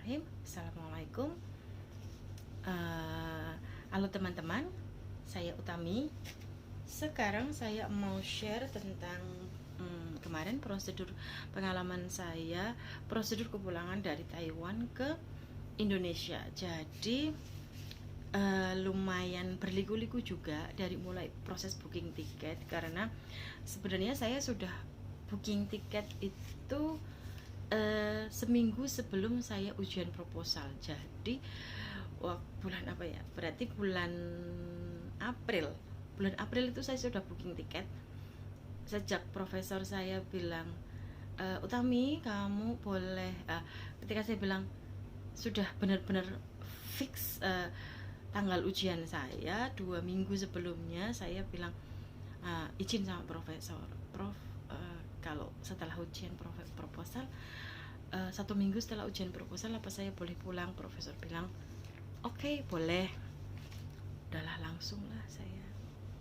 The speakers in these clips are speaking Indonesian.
Bismillahirrahmanirrahim. Assalamualaikum. Halo teman-teman, saya Utami. Sekarang saya mau share tentang kemarin prosedur pengalaman saya, prosedur kepulangan dari Taiwan ke Indonesia. Jadi lumayan berliku-liku juga dari mulai proses booking tiket, karena sebenarnya saya sudah booking tiket itu seminggu sebelum saya ujian proposal. Jadi bulan apa ya, berarti bulan April itu saya sudah booking tiket. Sejak profesor saya bilang, Utami kamu boleh, ketika saya bilang sudah benar-benar fix tanggal ujian saya 2 minggu sebelumnya, saya bilang izin sama profesor, Prof, kalau setelah ujian proposal 1 minggu setelah ujian proposal apa saya boleh pulang? Profesor bilang oke, boleh. Udahlah, langsung lah saya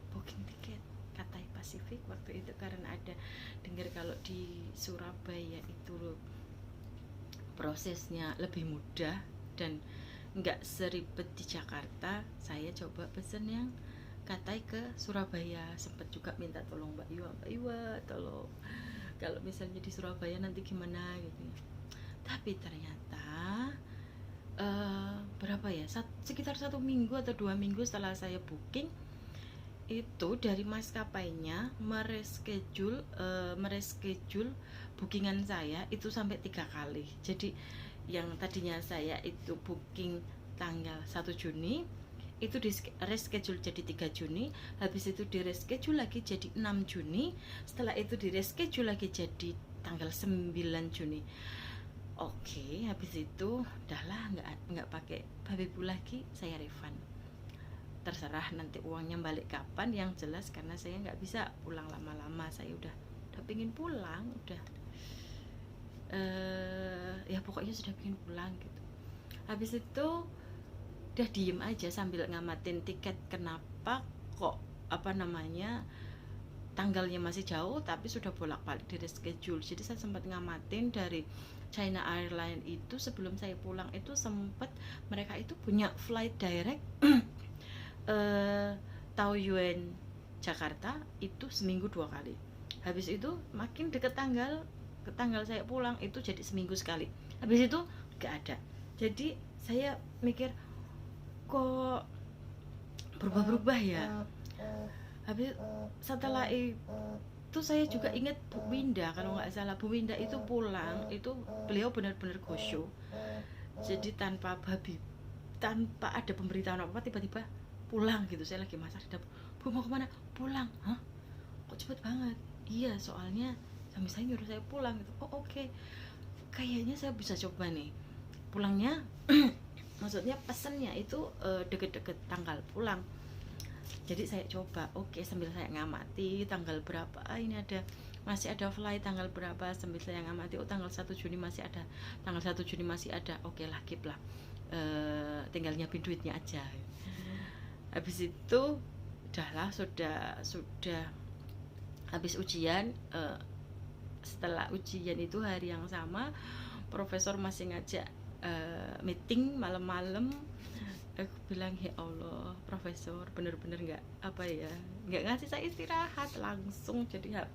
booking tiket Cathay Pacific waktu itu, karena ada dengar kalau di Surabaya itu prosesnya lebih mudah dan nggak seribet di Jakarta. Saya coba pesen yang Cathay ke Surabaya. Sempat juga minta tolong Mbak Iwa, tolong kalau misalnya di Surabaya nanti gimana gitu ya. Tapi ternyata berapa ya, sekitar 1 minggu atau 2 minggu setelah saya booking itu, dari maskapainya mereschedule bookingan saya itu sampai 3 kali. Jadi yang tadinya saya itu booking tanggal 1 Juni itu di reschedule jadi 3 Juni, habis itu di reschedule lagi jadi 6 Juni, setelah itu di reschedule lagi jadi tanggal 9 Juni. Oke, habis itu udahlah, nggak pakai babibu lagi, saya refund. Terserah nanti uangnya balik kapan, yang jelas karena saya nggak bisa pulang lama-lama, saya udah pingin pulang, udah ya pokoknya sudah pingin pulang gitu. Habis itu udah diem aja sambil ngamatin tiket, kenapa kok tanggalnya masih jauh tapi sudah bolak-balik di reschedule. Jadi saya sempat ngamatin dari China Airlines itu, sebelum saya pulang itu sempat mereka itu punya flight direct Taoyuan Jakarta itu seminggu 2 kali. Habis itu makin deket tanggal saya pulang itu jadi seminggu sekali. Habis itu gak ada. Jadi saya mikir kok berubah-berubah ya. Habis setelah itu saya juga ingat Bu Winda, kalau nggak salah Bu Winda itu pulang, itu beliau benar-benar gosyo. Jadi tanpa ada pemberitahuan apa, tiba-tiba pulang gitu. Saya lagi masak di dapur, Bu mau kemana? Pulang. Hah? Kok cepet banget? Iya, soalnya suami saya nyuruh saya pulang gitu. Oh oke. Kayaknya saya bisa coba nih pulangnya. Maksudnya pesennya itu deket-deket tanggal pulang. Jadi saya coba, oke, sambil saya ngamati tanggal berapa, ini masih ada flight tanggal berapa, sambil saya ngamati, tanggal 1 Juni masih ada, oke lah, keep lah, tinggal nyiapin duitnya aja. Habis itu udahlah, sudah habis ujian. Setelah ujian itu hari yang sama profesor masih ngajak meeting malam-malam. Aku bilang, ya Allah profesor, bener-bener nggak ngasih saya istirahat, langsung jadi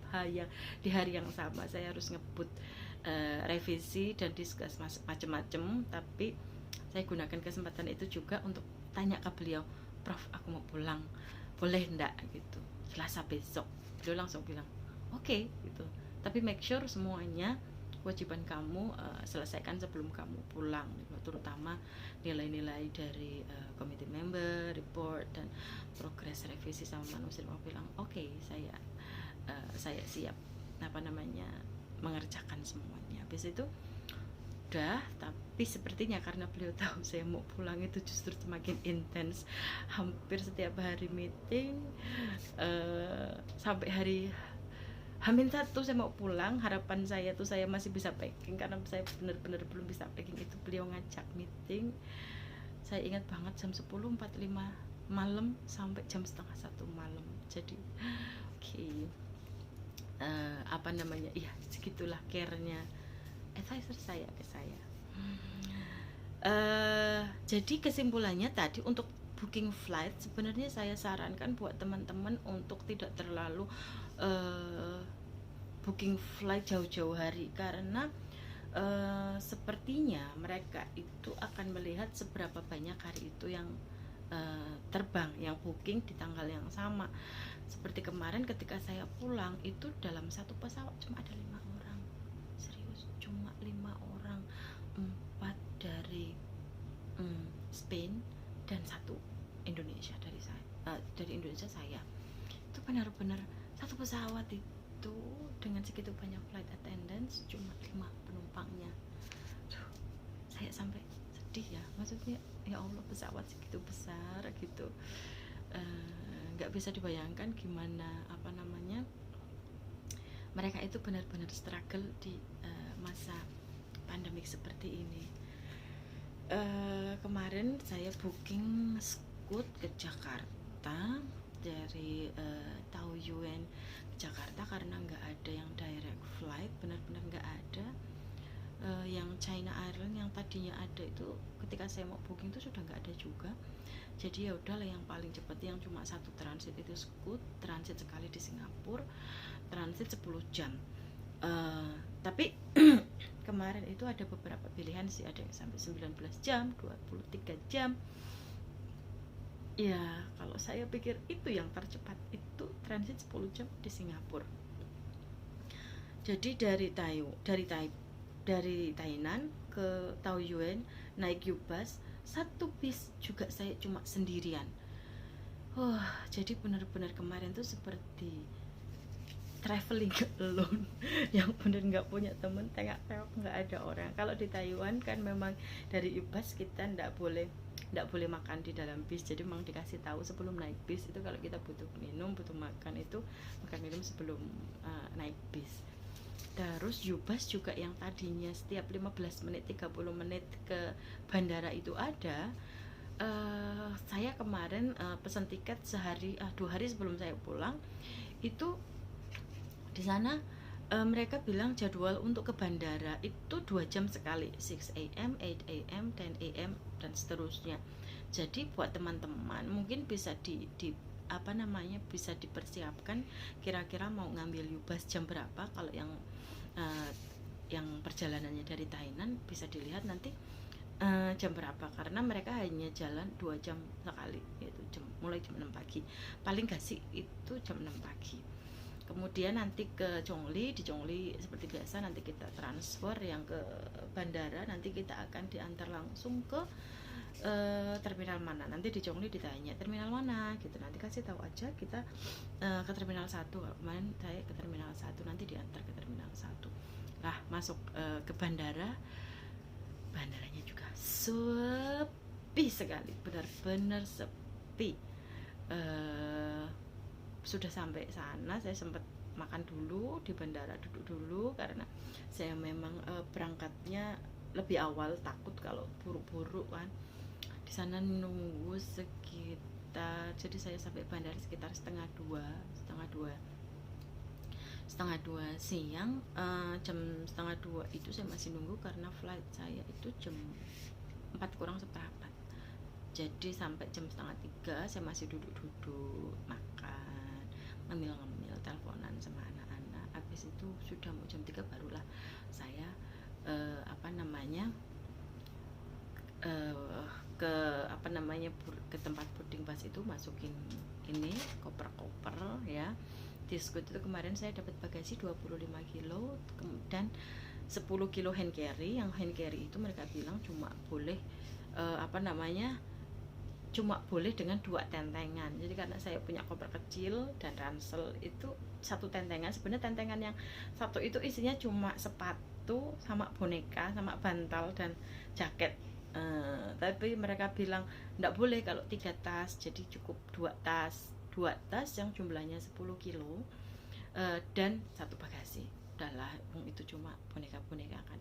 di hari yang sama saya harus ngebut revisi dan diskus macem-macem. Tapi saya gunakan kesempatan itu juga untuk tanya ke beliau, Prof aku mau pulang, boleh ndak gitu, Selasa besok. Beliau langsung bilang oke gitu, tapi make sure semuanya kewajiban kamu selesaikan sebelum kamu pulang, terutama nilai-nilai dari committee member, report, dan progress revisi sama manusia. Mau bilang oke, saya siap mengerjakan semuanya. Habis itu udah, tapi sepertinya karena beliau tahu saya mau pulang, itu justru semakin intens. Hampir setiap hari meeting, sampai hari H-1 saya mau pulang, harapan saya tuh saya masih bisa packing, karena saya benar-benar belum bisa packing. Itu beliau ngajak meeting, saya ingat banget, jam 10.45 malam sampai jam setengah 1 malam. Jadi iya segitulah care-nya advisor saya ke saya. Jadi kesimpulannya tadi, untuk booking flight sebenarnya saya sarankan buat teman-teman untuk tidak terlalu booking flight jauh-jauh hari, karena sepertinya mereka itu akan melihat seberapa banyak hari itu yang terbang, yang booking di tanggal yang sama. Seperti kemarin ketika saya pulang itu dalam satu pesawat cuma ada 5 orang, serius, cuma 5 orang, 4 dari Spain dan 1 Indonesia dari saya, dari Indonesia saya. Itu benar-benar satu pesawat itu dengan segitu banyak flight attendants cuma 5 penumpangnya. Saya sampai sedih ya, maksudnya ya Allah, pesawat segitu besar gitu, nggak bisa dibayangkan gimana mereka itu benar-benar struggle di masa pandemik seperti ini. Kemarin saya booking Scoot ke Jakarta dari Taoyuan ke Jakarta karena nggak ada yang direct flight, benar-benar nggak ada. Yang China Airlines yang tadinya ada itu ketika saya mau booking itu sudah nggak ada juga. Jadi ya udahlah, yang paling cepat yang cuma 1 transit itu Scoot, transit sekali di Singapura, transit 10 jam. Tapi kemarin itu ada beberapa pilihan sih, ada yang sampai 19 jam, 23 jam. Ya, kalau saya pikir itu yang tercepat itu transit 10 jam di Singapura. Jadi dari Tainan ke Taoyuan naik U-Bus, 1 bis juga saya cuma sendirian. Jadi benar-benar kemarin tuh seperti traveling alone yang bener nggak punya temen, tengok-tengok nggak ada orang. Kalau di Taiwan kan memang dari U-Bus kita nggak boleh makan di dalam bis, jadi memang dikasih tahu sebelum naik bis itu kalau kita butuh minum, butuh makan, itu makan minum sebelum naik bis. Terus U-Bus juga yang tadinya setiap 15 menit 30 menit ke bandara itu ada, saya kemarin pesan tiket 2 hari sebelum saya pulang. Itu di sana mereka bilang jadwal untuk ke bandara itu 2 jam sekali, 6 AM, 8 AM, 10 AM dan seterusnya. Jadi buat teman-teman mungkin bisa bisa dipersiapkan kira-kira mau ngambil U-Bus jam berapa. Kalau yang perjalanannya dari Thailand bisa dilihat nanti jam berapa, karena mereka hanya jalan 2 jam sekali, yaitu mulai jam 6 pagi, paling gak sih itu jam 6 pagi. Kemudian nanti ke Chongli, di Chongli seperti biasa nanti kita transfer, yang ke bandara nanti kita akan diantar langsung ke terminal mana. Nanti di Chongli ditanya terminal mana gitu, nanti kasih tahu aja kita ke terminal 1. Kemarin saya ke terminal 1, nanti diantar ke terminal 1. Nah, masuk ke bandaranya juga sepi sekali, benar-benar sepi. Sudah sampai sana saya sempat makan dulu di bandara, duduk dulu karena saya memang berangkatnya lebih awal, takut kalau buru-buru kan. Di sana nunggu sekitar, jadi saya sampai bandara sekitar setengah dua siang. Jam setengah 2 itu saya masih nunggu karena flight saya itu jam 4 kurang seperempat. Jadi sampai jam setengah 3 saya masih duduk-duduk makan, ngemil-ngemil, teleponan sama anak-anak. Habis itu sudah mau jam 3 barulah saya ke tempat boarding bus itu, masukin ini koper-koper ya. Di Scoot itu kemarin saya dapat bagasi 25 kilo dan 10 kilo hand carry. Yang hand carry itu mereka bilang cuma boleh cuma boleh dengan 2 tentengan. Jadi karena saya punya koper kecil dan ransel, itu 1 tentengan. Sebenarnya tentengan yang 1 itu isinya cuma sepatu sama boneka sama bantal dan jaket. Tapi mereka bilang enggak boleh kalau 3 tas, jadi cukup 2 tas yang jumlahnya 10 kilo dan 1 bagasi. Udahlah, itu cuma boneka-boneka kan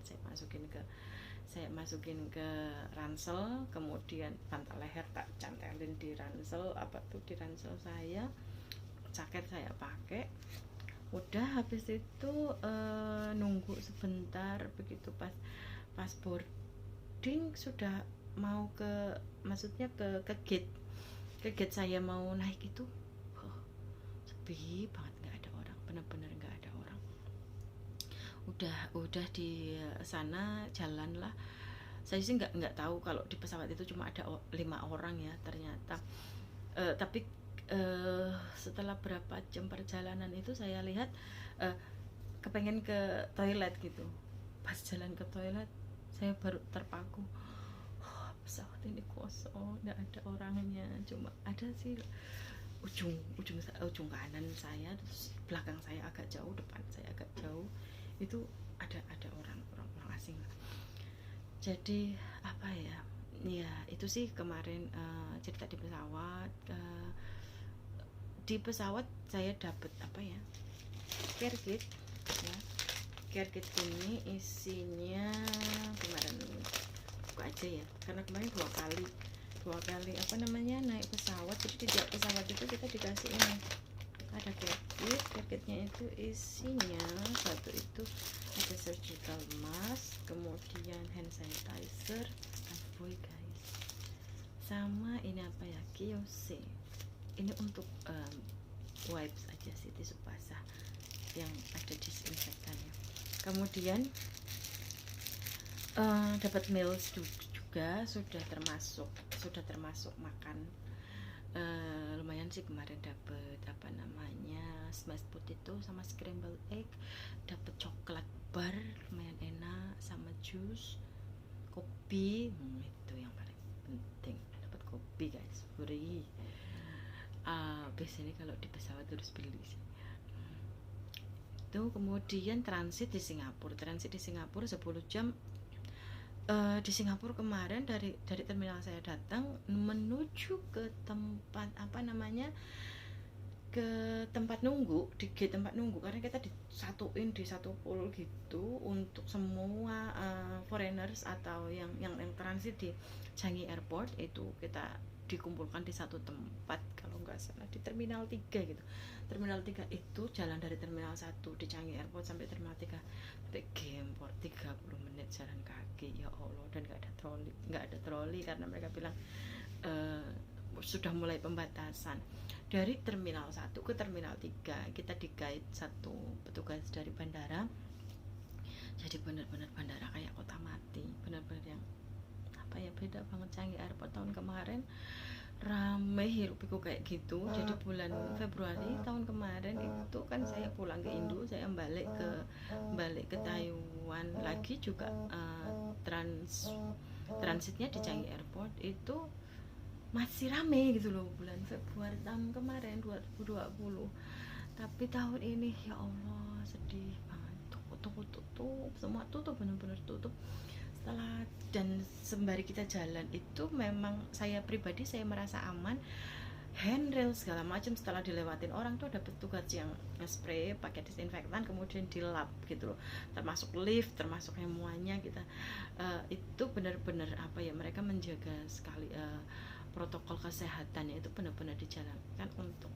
saya masukin ke ransel. Kemudian bantal leher tak cantelin di ransel, di ransel saya, jaket saya pakai. Udah, habis itu nunggu sebentar. Begitu pas boarding, sudah mau maksudnya ke gate saya mau naik itu, sepi banget, nggak ada orang, benar-benar nggak ada orang. Udah di sana jalan lah. Saya sih nggak tahu kalau di pesawat itu cuma ada 5 orang ya ternyata. Tapi setelah berapa jam perjalanan itu saya lihat kepengen ke toilet gitu. Pas jalan ke toilet saya baru terpaku, pesawat ini kosong, nggak ada orangnya, cuma ada sih ujung kanan saya, terus belakang saya agak jauh, depan saya agak jauh itu ada orang asing. Jadi apa ya, ya itu sih kemarin cerita di pesawat. Di pesawat saya dapet apa ya, care kit ya. Care kit ini isinya kemarin buka aja ya, karena kemarin dua kali apa namanya naik pesawat, jadi di pesawat itu kita dikasih ini, ada care kitnya itu isinya satu itu ada surgical mask, kemudian hand sanitizer, boy guys, sama ini apa ya, Kiyose, ini untuk wipes aja sih, tisu basah yang ada disinfektannya. Kemudian dapat meals juga, sudah termasuk makan. Lumayan sih kemarin dapat apa namanya, smashed potato sama scrambled egg, dapat coklat bar lumayan enak, sama jus, kopi, itu yang paling penting, dapat kopi guys, free. Biasanya kalau di pesawat harus beli sih. Itu kemudian transit di Singapura 10 jam. Di Singapura kemarin dari terminal saya datang menuju ke tempat apa namanya, ke tempat nunggu, di gate tempat nunggu, karena kita disatuin di satu pool gitu untuk semua foreigners atau yang transit di Changi Airport, itu kita dikumpulkan di satu tempat, kalau nggak salah di Terminal 3 gitu. Terminal 3 itu jalan dari Terminal 1 di Changi Airport sampai Terminal 3 sampai Gempor 30 menit jalan kaki, ya Allah. Dan nggak ada troli karena mereka bilang sudah mulai pembatasan. Dari Terminal 1 ke Terminal 3 kita di-guide satu petugas dari bandara, jadi benar-benar bandara kayak kota mati, benar-benar yang apa ya, beda banget Changi Airport tahun kemarin, rame hiruk pikuk kayak gitu. Jadi bulan Februari tahun kemarin itu kan saya pulang ke Indo, saya balik ke Taiwan lagi juga, transitnya di Changi Airport itu masih rame gitu loh bulan Februari tahun kemarin 2020. Tapi tahun ini ya Allah sedih banget, toko tutup, semua tutup, benar-benar tutup. Dan sembari kita jalan itu memang saya pribadi saya merasa aman, handrail segala macam setelah dilewatin orang tuh ada petugas yang spray pakai disinfektan, kemudian dilap gitu loh, termasuk lift, termasuk semuanya kita. Itu benar-benar apa ya, mereka menjaga sekali protokol kesehatannya itu benar-benar dijalankan untuk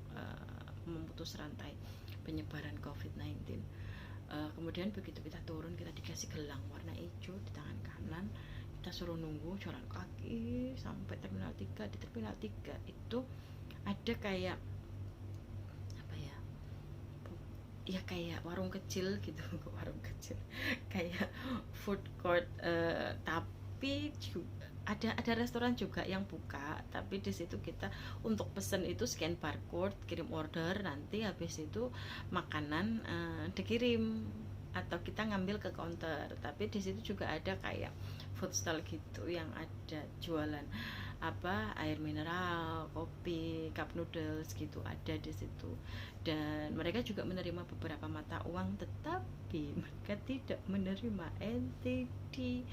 memutus rantai penyebaran COVID-19. Kemudian begitu kita turun, kita dikasih gelang warna hijau di tangan kanan, kita suruh nunggu jalan kaki sampai Terminal 3. Di Terminal 3 itu ada kayak apa ya, kayak warung kecil gitu warung kecil kayak food court, tapi ada restoran juga yang buka, tapi di situ kita untuk pesen itu scan barcode, kirim order, nanti habis itu makanan dikirim atau kita ngambil ke counter. Tapi di situ juga ada kayak food stall gitu yang ada jualan apa, air mineral, kopi, cup noodles gitu ada di situ. Dan mereka juga menerima beberapa mata uang, tetapi mereka tidak menerima NTD.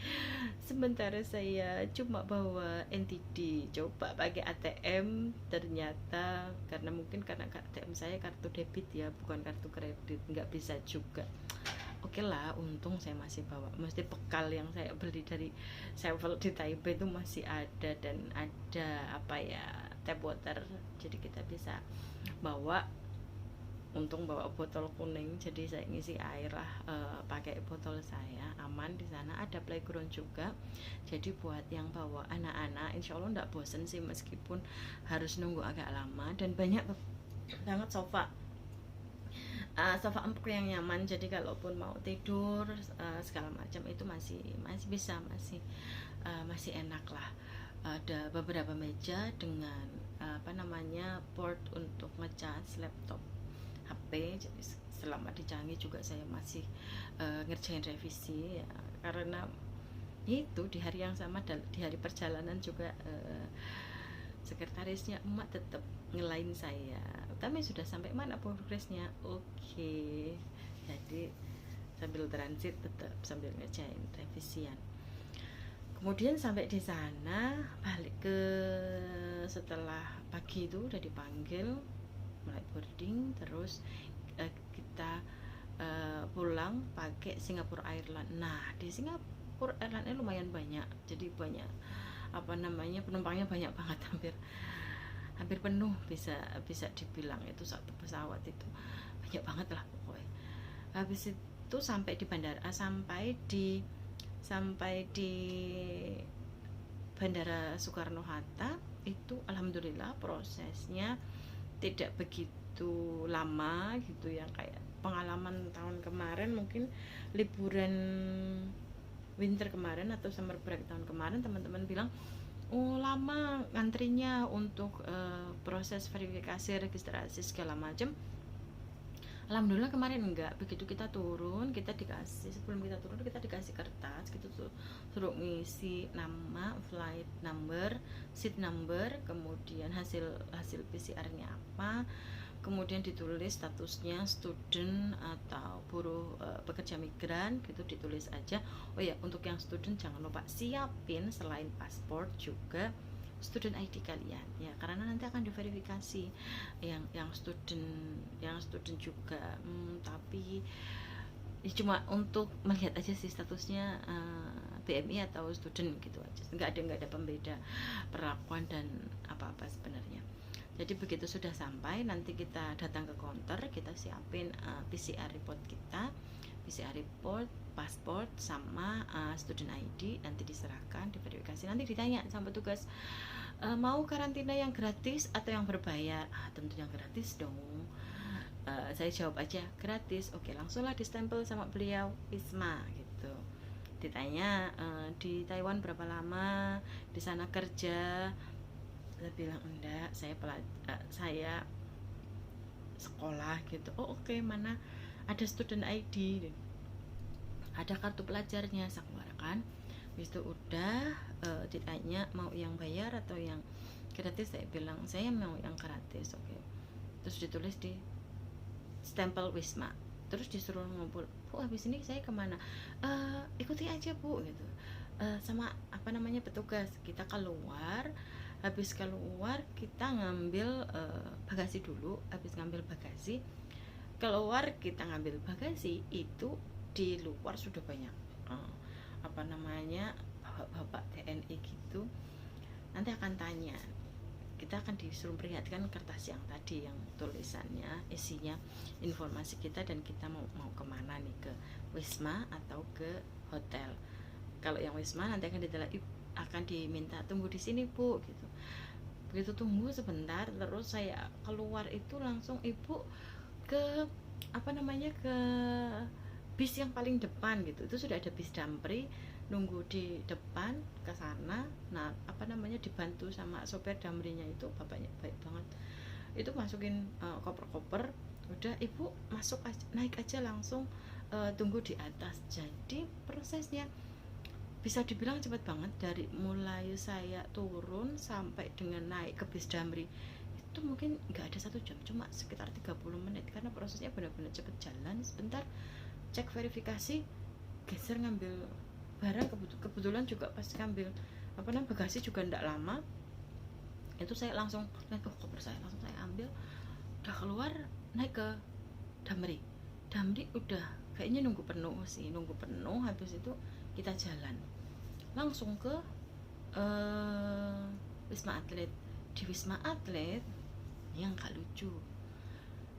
Sementara saya cuma bawa NTD, coba pakai ATM, ternyata karena ATM saya kartu debit ya, bukan kartu kredit, nggak bisa juga. Oke lah, untung saya masih bawa, mesti bekal yang saya beli dari Sevel di Taipei itu masih ada, dan ada apa ya, tap water, jadi kita bisa bawa untung bawa botol kuning, jadi saya ngisi air lah pakai botol saya, aman. Di sana ada playground juga, jadi buat yang bawa anak-anak insya Allah nggak bosen sih, meskipun harus nunggu agak lama. Dan banyak banget sofa sofa empuk yang nyaman, jadi kalaupun mau tidur segala macam itu masih bisa, masih enak lah. Ada beberapa meja dengan port untuk ngecas laptop, HP. Jadi selama di Canggih juga saya masih ngerjain revisi ya, karena itu di hari yang sama, di hari perjalanan juga sekretarisnya emak tetap ngelain saya, "Utami sudah sampai mana progresnya?" Oke. Jadi sambil transit tetap sambil ngerjain revisian. Kemudian sampai di sana, balik ke setelah pagi itu udah dipanggil mulai boarding, terus kita pulang pakai Singapore Airlines. Nah, di Singapore Airlines ini lumayan banyak, jadi banyak penumpangnya banyak banget, hampir penuh, bisa dibilang itu satu pesawat itu banyak banget lah pokoknya. Habis itu sampai di bandara, sampai di Bandara Soekarno-Hatta itu alhamdulillah prosesnya tidak begitu lama gitu, yang kayak pengalaman tahun kemarin, mungkin liburan winter kemarin atau summer break tahun kemarin teman-teman bilang, "Oh, lama ngantrinya untuk proses verifikasi, registrasi segala macam." Alhamdulillah kemarin enggak. Begitu kita turun, sebelum kita turun kita dikasih kertas gitu tuh, suruh ngisi nama, flight number, seat number, kemudian hasil PCR-nya apa, kemudian ditulis statusnya student atau buruh pekerja migran gitu, ditulis aja. Oh ya, untuk yang student jangan lupa siapin selain paspor juga student ID kalian ya, karena nanti akan diverifikasi yang student juga. Tapi ya cuma untuk melihat aja sih statusnya BMI atau student gitu aja, nggak ada pembeda perlakuan dan apa-apa sebenarnya. Jadi begitu sudah sampai, nanti kita datang ke counter, kita siapin PCR report kita, PCR report, paspor sama student ID, nanti diserahkan, diverifikasi, nanti ditanya sama petugas, "Mau karantina yang gratis atau yang berbayar?" Tentu yang gratis dong. Saya jawab aja gratis. Oke, langsunglah distempel sama beliau Wisma gitu. Ditanya di Taiwan berapa lama, di sana kerja. Saya bilang enggak, saya sekolah gitu. "Oh oke, mana ada student ID, ada kartu pelajarnya." Saya keluarkan. Habis itu udah ditanya mau yang bayar atau yang gratis, saya bilang saya mau yang gratis. Oke. Terus ditulis di stempel Wisma, terus disuruh ngumpul. "Bu, habis ini saya kemana?" "Ikuti aja Bu," gitu. Sama petugas. Kita keluar, habis keluar kita ngambil bagasi dulu. Habis ngambil bagasi, keluar kita ngambil bagasi, itu di luar sudah banyak bapak-bapak TNI gitu. Nanti akan tanya, kita akan disuruh perlihatkan kertas yang tadi, yang tulisannya isinya informasi kita dan kita mau kemana nih, ke Wisma atau ke hotel. Kalau yang Wisma nanti akan diminta tunggu di sini Bu gitu. Begitu tunggu sebentar, terus saya keluar itu langsung ibu ke ke bis yang paling depan gitu. Itu sudah ada bis Dampri nunggu di depan ke sana. Nah, dibantu sama sopir Damrinya, itu bapaknya baik banget. Itu masukin koper-koper, udah ibu masuk aja, naik aja langsung, tunggu di atas. Jadi prosesnya bisa dibilang cepat banget, dari mulai saya turun sampai dengan naik ke bis Damri itu mungkin nggak ada 1 jam, cuma sekitar 30 menit, karena prosesnya benar-benar cepet. Jalan sebentar, cek verifikasi, geser ngambil barang. Kebetulan juga pas ngambil bagasi juga ndak lama, itu saya langsung naik ke koper saya, langsung saya ambil, udah keluar naik ke Damri udah kayaknya nunggu penuh. Habis itu kita jalan langsung ke Wisma Atlet. Di Wisma Atlet yang gak lucu,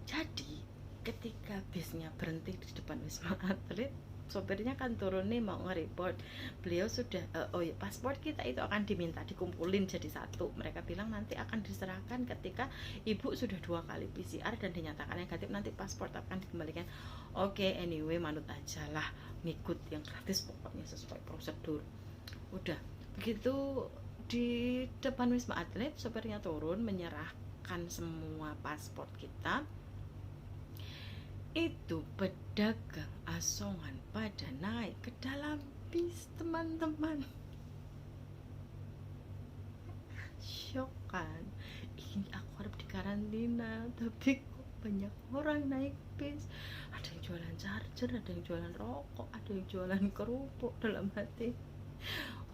jadi ketika bisnya berhenti di depan Wisma Atlet, sopirnya kan turun nih mau nge-report. Beliau sudah oh ya, paspor kita itu akan diminta dikumpulin jadi satu. Mereka bilang nanti akan diserahkan ketika ibu sudah 2 kali PCR dan dinyatakan negatif, nanti paspor akan dikembalikan. Oke, anyway, manut aja lah, ngikut yang gratis pokoknya sesuai prosedur. Udah begitu di depan Wisma Atlet, sopirnya turun menyerahkan semua paspor kita. Itu pedagang asongan pada naik ke dalam bis, teman-teman. Syok kan, ini aku harus dikarantina tapi kok banyak orang naik bis. Ada yang jualan charger, ada yang jualan rokok, ada yang jualan kerupuk. Dalam hati,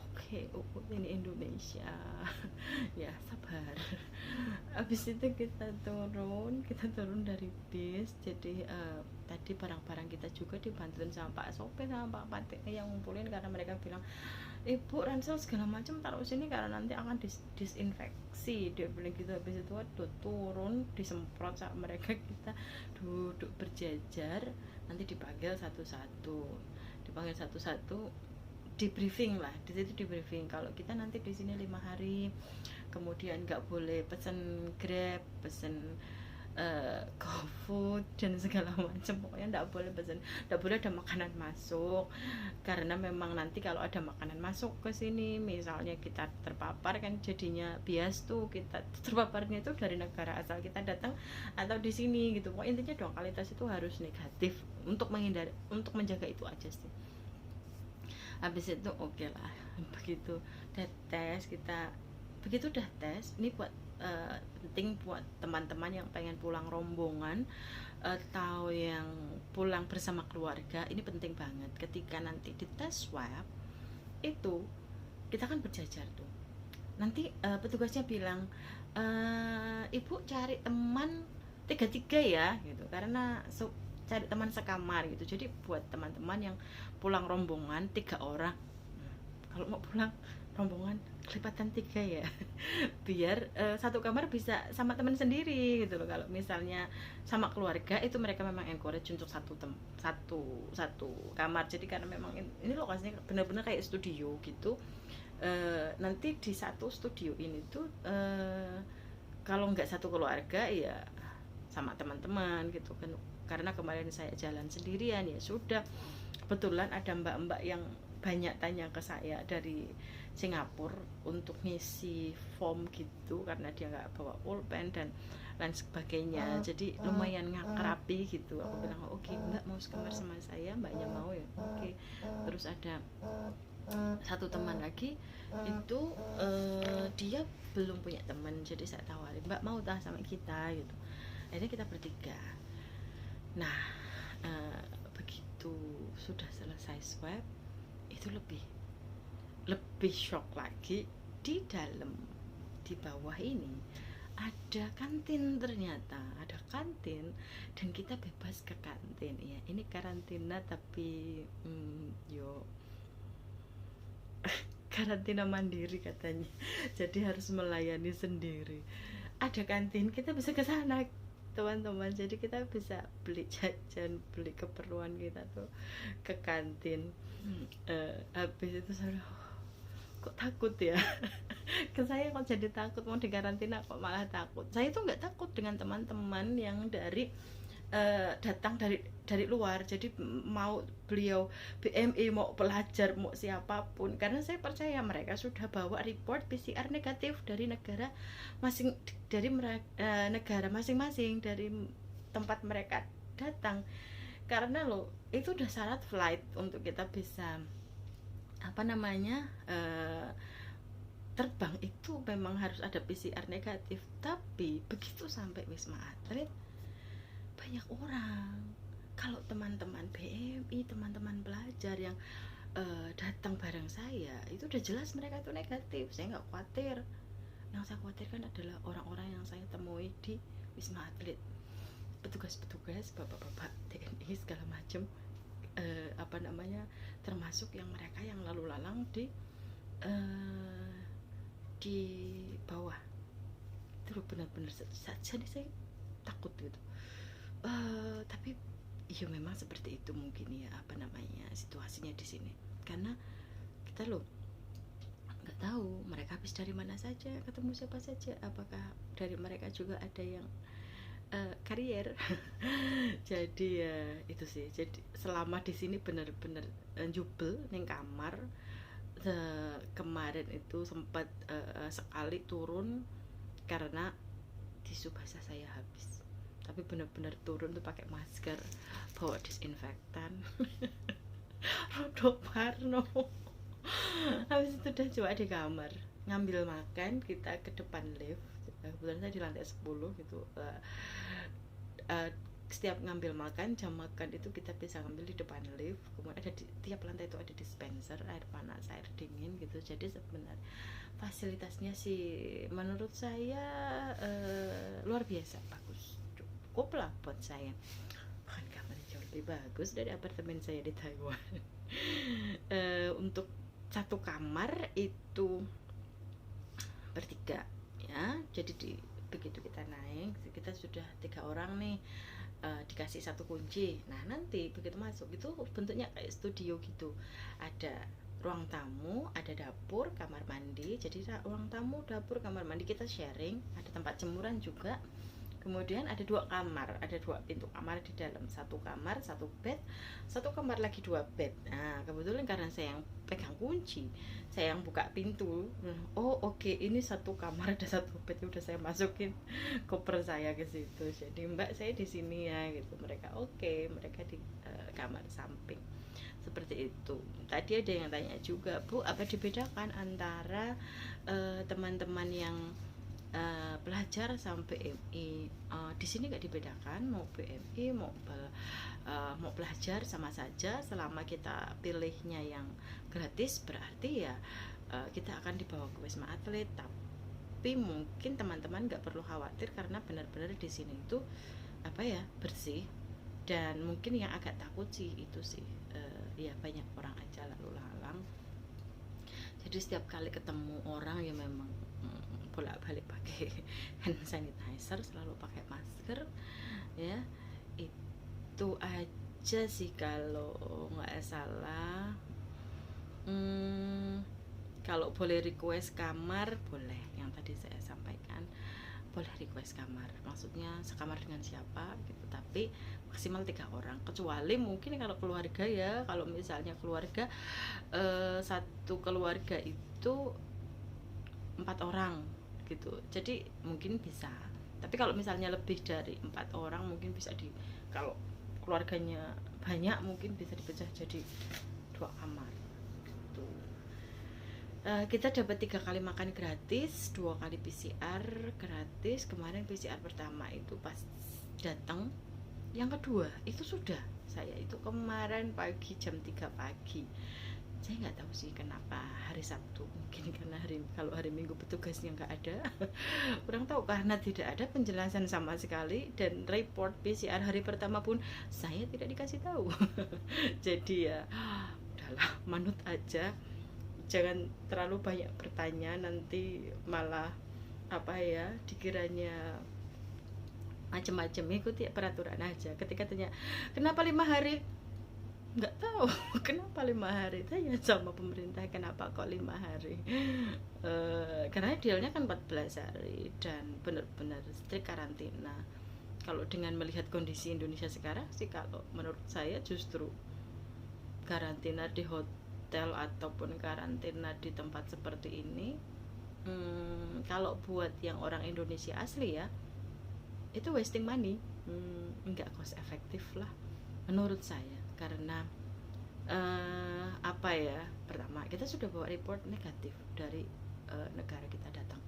oke, ini Indonesia. Ya sabar. Habis itu kita turun dari bis. Jadi tadi barang-barang kita juga dibantuin sama Pak sopir sama Pak Pate yang ngumpulin, karena mereka bilang, ibu ransel segala macam taruh sini karena nanti akan disinfeksi, dia bilang gitu. Habis itu waduh, turun disemprot sama mereka, kita duduk berjajar, nanti dipanggil satu-satu, di briefing lah, di situ di briefing kalau kita nanti di sini 5 hari, kemudian nggak boleh pesen Grab, pesen GoFood dan segala macam, pokoknya nggak boleh pesen, nggak boleh ada makanan masuk, karena memang nanti kalau ada makanan masuk ke sini, misalnya kita terpapar kan jadinya bias tuh, kita terpaparnya itu dari negara asal kita datang atau di sini gitu. Pokoknya intinya dong kualitas itu harus negatif untuk menghindari, untuk menjaga itu aja sih. Habis itu oke lah, begitu udah tes kita, begitu udah tes, ini buat penting buat teman-teman yang pengen pulang rombongan atau yang pulang bersama keluarga, ini penting banget. Ketika nanti dites swab itu kita kan berjajar tuh, nanti petugasnya bilang ibu cari teman 3-3 ya gitu, karena cari teman sekamar gitu. Jadi buat teman-teman yang pulang rombongan 3 orang, kalau mau pulang rombongan kelipatan 3 ya, biar satu kamar bisa sama teman sendiri gitu loh. Kalau misalnya sama keluarga itu mereka memang encourage untuk satu kamar. Jadi karena memang ini lokasinya benar-benar kayak studio gitu, nanti di satu studio ini tuh kalau nggak satu keluarga ya sama teman-teman gitu kan. Karena kemarin saya jalan sendirian ya sudah, kebetulan ada mbak-mbak yang banyak tanya ke saya dari Singapura untuk ngisi form gitu, karena dia nggak bawa pulpen dan lain sebagainya, jadi lumayan ngakrabi gitu. Aku bilang oke, mbak mau sekamar sama saya, mbaknya mau ya oke. Terus ada satu teman lagi itu dia belum punya teman, jadi saya tawarin, mbak mau tah sama kita gitu. Akhirnya kita bertiga. Nah begitu sudah selesai swab, itu lebih shock lagi. Di dalam, di bawah ini ada kantin, ternyata ada kantin dan kita bebas ke kantin ya. Ini karantina tapi yo karantina mandiri katanya, jadi harus melayani sendiri. Ada kantin, kita bisa ke sana teman-teman, jadi kita bisa beli jajan, beli keperluan kita tuh ke kantin. Habis itu saya kok takut ya ke saya kok jadi takut, mau dikarantina kok malah takut. Saya tuh nggak takut dengan teman-teman yang dari datang dari luar, jadi mau beliau BMI, mau pelajar, mau siapapun, karena saya percaya mereka sudah bawa report PCR negatif dari negara masing-masing, dari tempat mereka datang. Karena loh itu udah syarat flight untuk kita bisa terbang itu memang harus ada PCR negatif. Tapi begitu sampai Wisma Atlet banyak orang. Kalau teman-teman BMI, teman-teman pelajar yang datang bareng saya, itu udah jelas mereka itu negatif. Saya nggak khawatir. Yang saya khawatirkan adalah orang-orang yang saya temui di Wisma Atlet, petugas-petugas, bapak-bapak TNI segala macam, termasuk yang mereka yang lalu lalang di bawah. Itu benar-benar saja nih saya takut gitu. Tapi ya memang seperti itu mungkin ya, apa namanya, situasinya di sini, karena kita loh nggak tahu mereka habis dari mana saja, ketemu siapa saja, apakah dari mereka juga ada yang karier. Jadi ya itu sih, jadi selama di sini bener-bener jubel neng kamar. Kemarin itu sempat sekali turun karena tisu basah saya habis, tapi bener-bener turun tuh pakai masker, bawa disinfektan. Rodo Parno. Habis itu udah coba di kamar ngambil makan, kita ke depan lift, kebetulan saya di lantai 10 gitu. Setiap ngambil makan, jam makan itu kita bisa ngambil di depan lift, kemudian ada di tiap lantai itu ada dispenser air panas, air dingin gitu. Jadi sebenarnya fasilitasnya sih menurut saya luar biasa bagus, cukup lah buat saya, bahkan kamarnya jauh lebih bagus dari apartemen saya di Taiwan. Untuk satu kamar itu bertiga ya, jadi begitu kita naik, kita sudah 3 orang nih, dikasih satu kunci. Nah nanti begitu masuk itu bentuknya kayak studio gitu, ada ruang tamu, ada dapur, kamar mandi. Jadi ruang tamu, dapur, kamar mandi kita sharing, ada tempat jemuran juga. Kemudian ada 2 kamar, ada 2 pintu kamar di dalam, satu kamar 1 bed, satu kamar lagi 2 bed. Nah kebetulan karena saya yang pegang kunci, saya yang buka pintu. Oh oke, ini satu kamar ada 1 bed, udah saya masukin koper saya ke situ. Jadi mbak saya di sini ya gitu, mereka oke, mereka di kamar samping. Seperti itu. Tadi ada yang tanya juga, Bu, apa dibedakan antara teman-teman yang pelajar sampai PMI? Di sini nggak dibedakan, mau PMI mau pelajar sama saja, selama kita pilihnya yang gratis berarti ya kita akan dibawa ke Wisma Atlet. Tapi mungkin teman-teman nggak perlu khawatir karena benar-benar di sini itu apa ya, bersih. Dan mungkin yang agak takut sih itu sih ya banyak orang aja lalu lalang. Jadi setiap kali ketemu orang ya memang bolak-balik pakai hand sanitizer, selalu pakai masker ya. Itu aja sih kalau nggak salah. Kalau boleh request kamar, boleh, yang tadi saya sampaikan, boleh request kamar, maksudnya sekamar dengan siapa gitu, tapi maksimal 3 orang, kecuali mungkin kalau keluarga ya, kalau misalnya keluarga satu keluarga itu 4 orang gitu, jadi mungkin bisa. Tapi kalau misalnya lebih dari 4 orang mungkin bisa kalau keluarganya banyak mungkin bisa dipecah jadi 2 kamar gitu. Kita dapat 3 kali makan gratis, 2 kali PCR gratis. Kemarin PCR pertama itu pas datang, yang kedua itu sudah saya itu kemarin pagi jam 3 pagi. Saya nggak tahu sih kenapa hari Sabtu, mungkin karena kalau hari Minggu petugasnya nggak ada. Kurang tahu, karena tidak ada penjelasan sama sekali, dan report PCR hari pertama pun saya tidak dikasih tahu. Jadi ya udahlah, manut aja, jangan terlalu banyak bertanya, nanti malah apa ya, dikiranya macam-macam. Ikuti peraturan aja. Ketika tanya kenapa 5 hari, nggak tahu kenapa 5 hari, tanya sama pemerintah kenapa kok 5 hari. Karena idealnya kan 14 hari dan benar-benar strict karantina. Kalau dengan melihat kondisi Indonesia sekarang sih, kalau menurut saya justru karantina di hotel ataupun karantina di tempat seperti ini, kalau buat yang orang Indonesia asli ya, itu wasting money, nggak cost efektif lah menurut saya. Karena apa ya, pertama kita sudah bawa report negatif dari negara kita datang,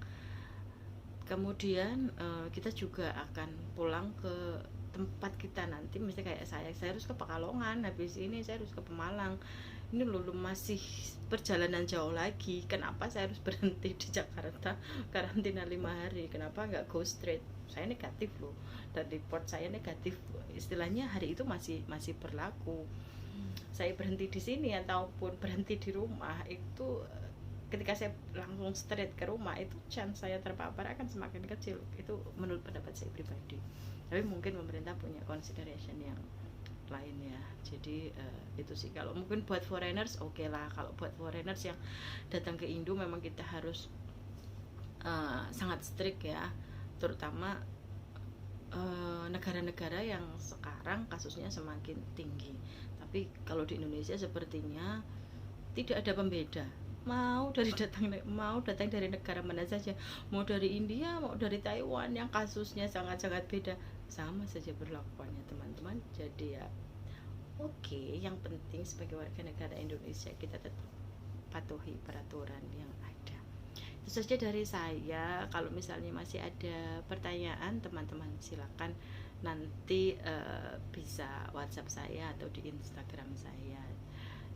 kemudian kita juga akan pulang ke tempat kita nanti. Misalnya kayak saya harus ke Pekalongan, habis ini saya harus ke Pemalang, ini loh masih perjalanan jauh lagi. Kenapa saya harus berhenti di Jakarta karantina 5 hari? Kenapa nggak go straight? Saya negatif loh, dan report saya negatif, istilahnya hari itu masih berlaku. Saya berhenti di sini ataupun berhenti di rumah itu ketika saya langsung straight ke rumah, itu chance saya terpapar akan semakin kecil. Itu menurut pendapat saya pribadi, tapi mungkin pemerintah punya consideration yang lain ya. Jadi itu sih, kalau mungkin buat foreigners oke lah. Kalau buat foreigners yang datang ke Indo memang kita harus sangat strict ya, terutama negara-negara yang sekarang kasusnya semakin tinggi. Tapi kalau di Indonesia sepertinya tidak ada pembeda, mau datang dari negara mana saja, mau dari India, mau dari Taiwan yang kasusnya sangat-sangat beda, sama saja berlakuannya teman-teman. Jadi ya oke, yang penting sebagai warga negara Indonesia kita tetap patuhi peraturan yang ada. Itu saja dari saya. Kalau misalnya masih ada pertanyaan teman-teman, silakan nanti bisa WhatsApp saya atau di Instagram saya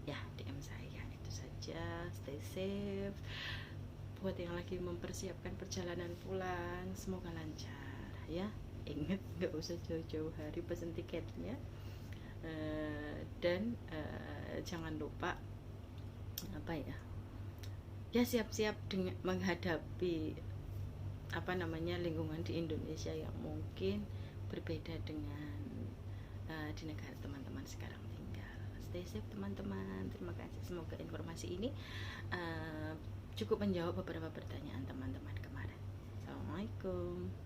ya, DM saya. Itu saja, stay safe. Buat yang lagi mempersiapkan perjalanan pulang, semoga lancar ya. Ingat, gak usah jauh-jauh hari pesen tiketnya, dan jangan lupa apa ya, siap-siap dengan menghadapi lingkungan di Indonesia yang mungkin berbeda dengan di negara teman-teman sekarang tinggal. Stay safe teman-teman. Terima kasih. Semoga informasi ini cukup menjawab beberapa pertanyaan teman-teman kemarin. Assalamualaikum.